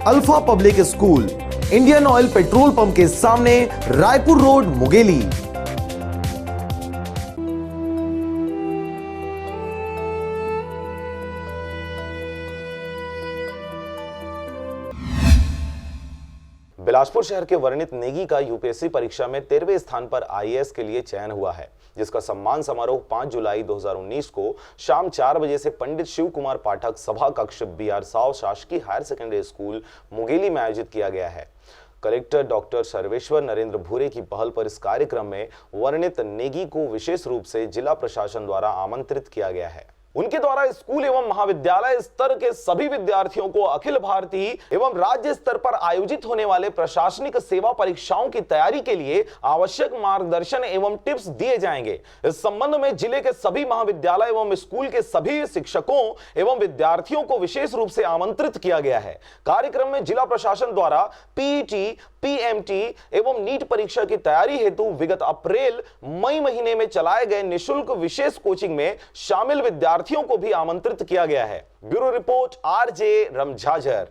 Alpha public school, Indian oil petrol pump के सामने, Raipur road, Mungeli. Bilaspur शहर के वर्णित नेगी का यूपीएससी परीक्षा में 13वें स्थान पर आईएएस के लिए चयन हुआ है, जिसका सम्मान समारोह 5 जुलाई 2019 को शाम 4 बजे से पंडित शिव कुमार पाठक सभा कक्ष BR साव शासकीय हायर सेकेंडरी स्कूल मुंगेली में आयोजित किया गया है। कलेक्टर डॉक्टर सर्वेश्वर नरेंद्र भूरे की पहल पर इस कार्यक्रम में वर्णित नेगी को विशेष रूप से जिला प्रशासन द्वारा आमंत्रित किया गया है। उनके द्वारा स्कूल एवं महाविद्यालय स्तर के सभी विद्यार्थियों को अखिल भारतीय एवं राज्य स्तर पर आयोजित होने वाले प्रशासनिक सेवा परीक्षाओं की तैयारी के लिए आवश्यक मार्गदर्शन एवं टिप्स दिए जाएंगे। इस संबंध में जिले के सभी महाविद्यालय एवं स्कूल के सभी शिक्षकों एवं विद्यार्थियों को विशेष रूप से आमंत्रित किया गया है। कार्यक्रम में जिला प्रशासन द्वारा पीईटी, पीएमटी एवं नीट परीक्षा की तैयारी हेतु विगत अप्रैल मई महीने में चलाए गए निःशुल्क विशेष कोचिंग में शामिल विद्यार्थियों को भी आमंत्रित किया गया है। Bureau report RJ रमझाझर।